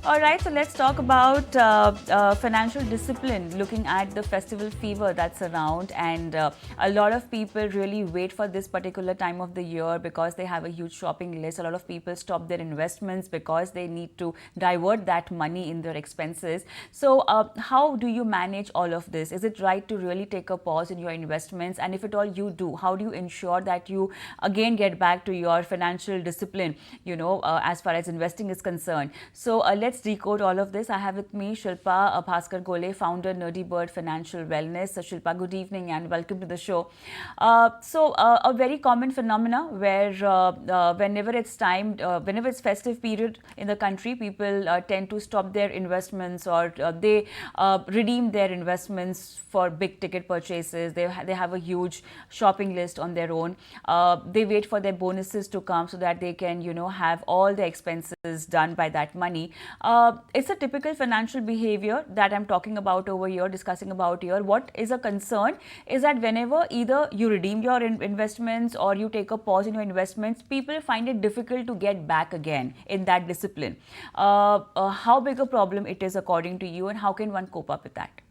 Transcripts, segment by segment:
All right, so let's talk about financial discipline, looking at the festival fever that's around. And a lot of people really wait for this particular time of the year because they have a huge shopping list. A lot of people stop their investments because they need to divert that money in their expenses. So, how do you manage all of this? Is it right to really take a pause in your investments? And if at all you do, how do you ensure that you again get back to your financial discipline, as far as investing is concerned? So, let's decode all of this. I have with me Shilpa Bhaskar Gole, founder NerdyBird Financial Wellness. So, Shilpa, good evening and welcome to the show. A very common phenomena where whenever it's festive period in the country, people tend to stop their investments or they redeem their investments for big ticket purchases. They have a huge shopping list on their own. They wait for their bonuses to come so that they can, have all the expenses done by that money. It's a typical financial behavior that I'm talking about over here, discussing about here. What is a concern is that whenever either you redeem your investments or you take a pause in your investments, people find it difficult to get back again in that discipline. How big a problem it is according to you, and how can one cope up with that?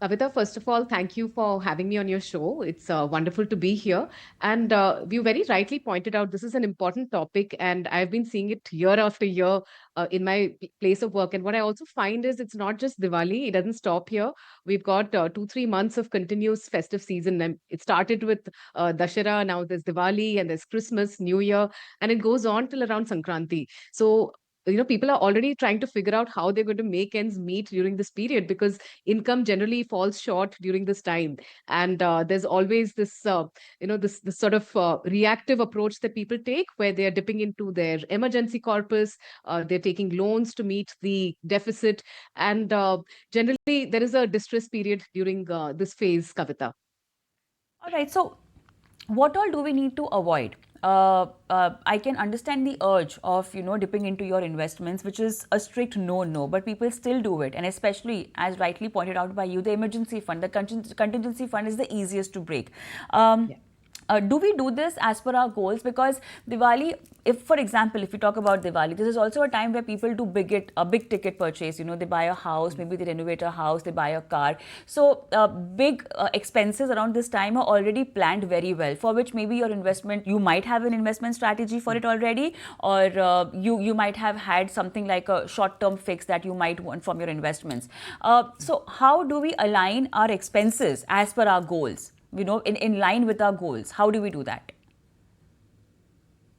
Kavita, first of all, thank you for having me on your show. It's wonderful to be here. And you very rightly pointed out this is an important topic, and I've been seeing it year after year in my place of work. And what I also find is it's not just Diwali, it doesn't stop here. We've got 2, 3 months of continuous festive season. And it started with Dashera, now there's Diwali, and there's Christmas, New Year, and it goes on till around Sankranti. So people are already trying to figure out how they're going to make ends meet during this period because income generally falls short during this time, and there's always this this sort of reactive approach that people take where they are dipping into their emergency corpus. They're taking loans to meet the deficit, and generally there is a distress period during this phase, Kavita. All right. So, what all do we need to avoid? I can understand the urge of dipping into your investments, which is a strict no, but people still do it, and especially as rightly pointed out by you, the emergency fund, the contingency fund is the easiest to break. Um, Yeah. do we do this as per our goals? Because Diwali, if for example, if we talk about Diwali, this is also a time where people do a big ticket purchase. They buy a house, maybe they renovate a house, they buy a car. So big expenses around this time are already planned very well. For which maybe your investment, you might have an investment strategy for it already, or you might have had something like a short-term fix that you might want from your investments. So how do we align our expenses as per our goals? In line with our goals. How do we do that?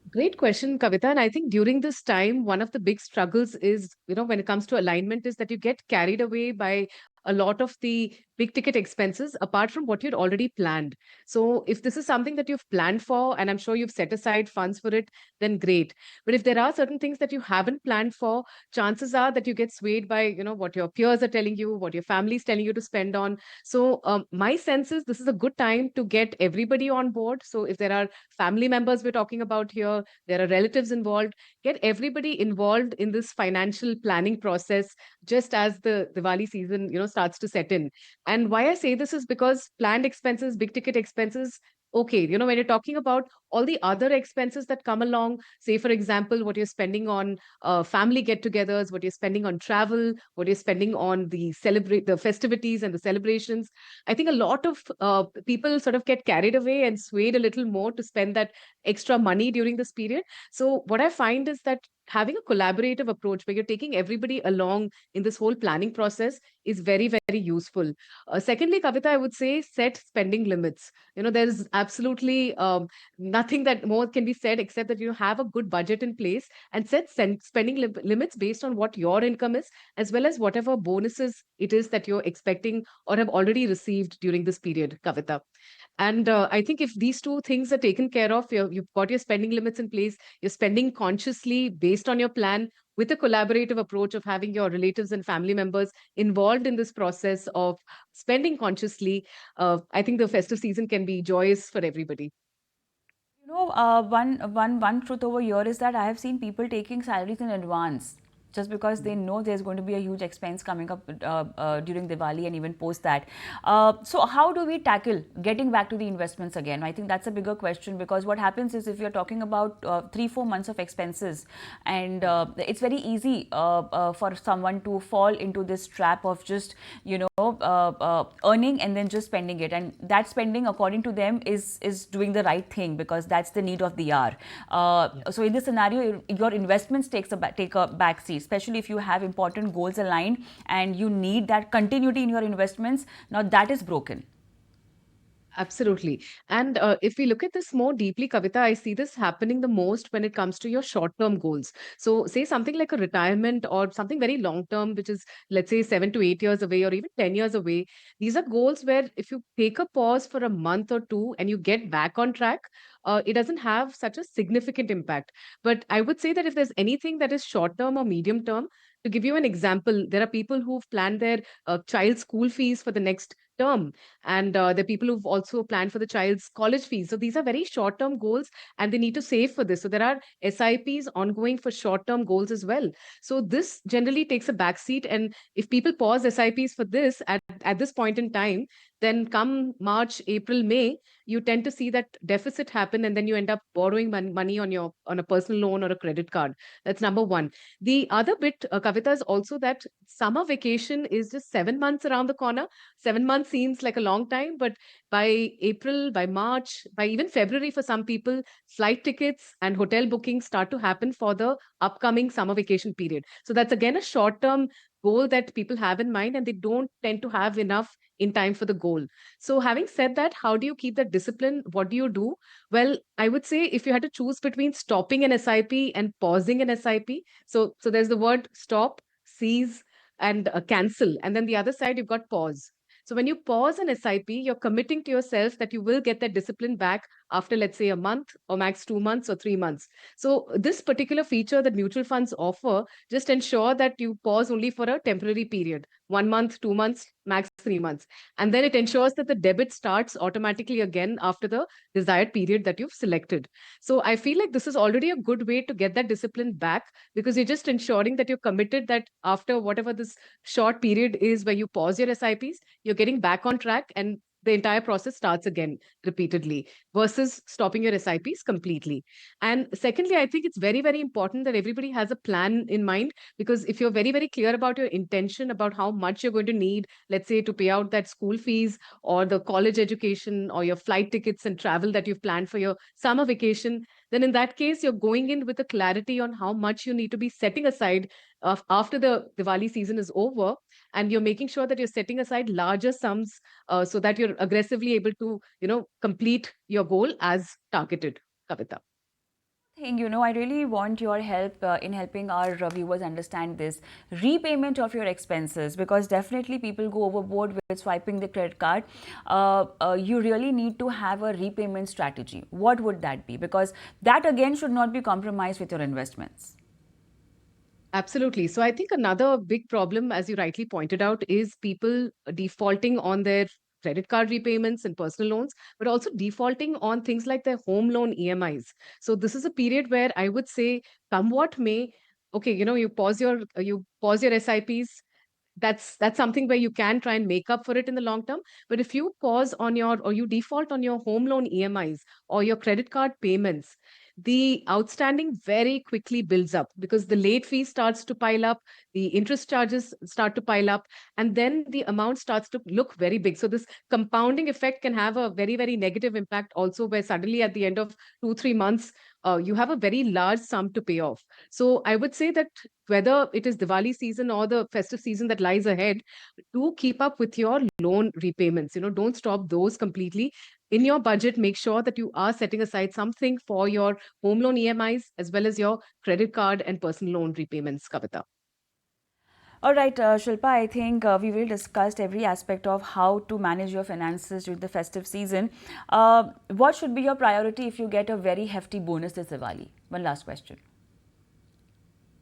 Great question, Kavita. And I think during this time, one of the big struggles is, when it comes to alignment, is that you get carried away by a lot of the big ticket expenses apart from what you'd already planned. So if this is something that you've planned for, and I'm sure you've set aside funds for it, then great. But if there are certain things that you haven't planned for, chances are that you get swayed by, what your peers are telling you, what your family is telling you to spend on. So my sense is this is a good time to get everybody on board. So if there are family members we're talking about here, there are relatives involved, get everybody involved in this financial planning process just as the Diwali season, starts to set in. And why I say this is because planned expenses, big ticket expenses, okay, when you're talking about all the other expenses that come along, say, for example, what you're spending on family get togethers, what you're spending on travel, what you're spending on the festivities and the celebrations. I think a lot of people sort of get carried away and swayed a little more to spend that extra money during this period. So, what I find is that having a collaborative approach where you're taking everybody along in this whole planning process is very, very useful. Secondly, Kavita, I would say set spending limits. There's absolutely nothing that more can be said except that you have a good budget in place and set spending limits based on what your income is, as well as whatever bonuses it is that you're expecting or have already received during this period, Kavita. And I think if these two things are taken care of, you've got your spending limits in place, you're spending consciously based on your plan with a collaborative approach of having your relatives and family members involved in this process of spending consciously. I think the festive season can be joyous for everybody. One truth over here is that I have seen people taking salaries in advance. just because they know there's going to be a huge expense coming up during Diwali and even post that. So how do we tackle getting back to the investments again? I think that's a bigger question, because what happens is, if you're talking about 3-4 months of expenses, and it's very easy for someone to fall into this trap of just, earning and then just spending it, and that spending, according to them, is doing the right thing because that's the need of the hour. So in this scenario, your investments take a back seat, especially if you have important goals aligned and you need that continuity in your investments. Now that is broken. Absolutely. And if we look at this more deeply, Kavita, I see this happening the most when it comes to your short-term goals. So, say something like a retirement or something very long-term, which is, let's say, 7 to 8 years away or even 10 years away. These are goals where if you take a pause for a month or two and you get back on track, it doesn't have such a significant impact. But I would say that if there's anything that is short-term or medium-term, to give you an example, there are people who've planned their child's school fees for the next term, and there are people who've also planned for the child's college fees. So these are very short term goals and they need to save for this. So there are SIPs ongoing for short term goals as well. So this generally takes a backseat. And if people pause SIPs for this at this point in time, then come March, April, May, you tend to see that deficit happen, and then you end up borrowing money on a personal loan or a credit card. That's number one. The other bit, Kavita, is also that summer vacation is just 7 months around the corner. 7 months seems like a long time, but by April, by March, by even February for some people, flight tickets and hotel bookings start to happen for the upcoming summer vacation period. So that's again a short term goal that people have in mind, and they don't tend to have enough in time for the goal. So, having said that, how do you keep that discipline? What do you do? Well, I would say if you had to choose between stopping an SIP and pausing an SIP, so there's the word stop, cease, and cancel, and then the other side you've got pause. So when you pause an SIP, you're committing to yourself that you will get that discipline back after, let's say, a month or max 2 months or 3 months. So this particular feature that mutual funds offer just ensure that you pause only for a temporary period, 1 month, 2 months, max 3 months. And then it ensures that the debit starts automatically again after the desired period that you've selected. So I feel like this is already a good way to get that discipline back, because you're just ensuring that you're committed that after whatever this short period is where you pause your SIPs, you're getting back on track, and the entire process starts again repeatedly versus stopping your SIPs completely. And secondly, I think it's very, very important that everybody has a plan in mind, because if you're very, very clear about your intention about how much you're going to need, let's say to pay out that school fees or the college education or your flight tickets and travel that you've planned for your summer vacation, then in that case, you're going in with a clarity on how much you need to be setting aside after the Diwali season is over, and you're making sure that you're setting aside larger sums so that you're aggressively able to, complete your goal as targeted, Kavita. I really want your help in helping our viewers understand this repayment of your expenses, because definitely people go overboard with swiping the credit card. You really need to have a repayment strategy. What would that be? Because that again should not be compromised with your investments. Absolutely. So I think another big problem, as you rightly pointed out, is people defaulting on their credit card repayments and personal loans, but also defaulting on things like their home loan EMIs. So this is a period where I would say, come what may, okay, you pause your SIPs. That's something where you can try and make up for it in the long term. But if you pause on your or you default on your home loan EMIs or your credit card payments, the outstanding very quickly builds up, because the late fee starts to pile up, the interest charges start to pile up, and then the amount starts to look very big. So this compounding effect can have a very, very negative impact also, where suddenly at the end of 2 3 months you have a very large sum to pay off. So I would say that whether it is Diwali season or the festive season that lies ahead, do keep up with your loan repayments. Don't stop those completely. In your budget, make sure that you are setting aside something for your home loan EMIs as well as your credit card and personal loan repayments, Kavita. All right, Shilpa, I think we will discuss every aspect of how to manage your finances during the festive season. What should be your priority if you get a very hefty bonus this Diwali? One last question.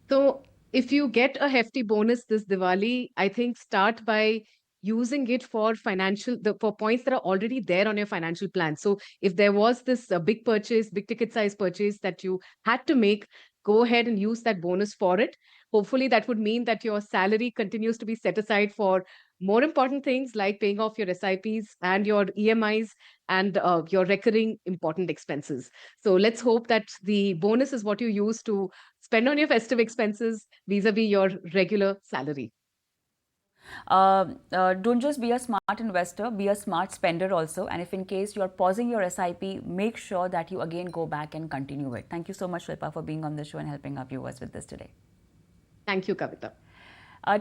So, if you get a hefty bonus this Diwali, I think start by using it for for points that are already there on your financial plan. So, if there was this big purchase, big ticket size purchase that you had to make, go ahead and use that bonus for it. Hopefully, that would mean that your salary continues to be set aside for more important things like paying off your SIPs and your EMIs and your recurring important expenses. So let's hope that the bonus is what you use to spend on your festive expenses vis-a-vis your regular salary. Don't just be a smart investor, be a smart spender also. And if in case you're pausing your SIP, make sure that you again go back and continue it. Thank you so much, Shilpa, for being on the show and helping our viewers with this today. Thank you, Kavita.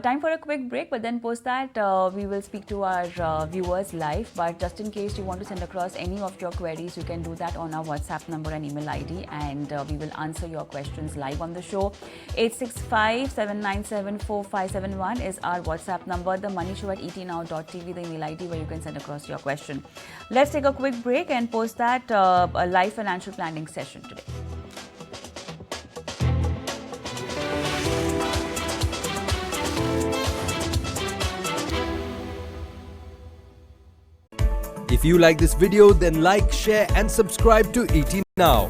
Time for a quick break, but then post that we will speak to our viewers live. But just in case you want to send across any of your queries, you can do that on our WhatsApp number and email ID, and we will answer your questions live on the show. 865-797-4571 is our WhatsApp number. The Money Show at etnow.tv, the email ID where you can send across your question. Let's take a quick break and post that a live financial planning session today. If you like this video, then like, share and subscribe to ET Now.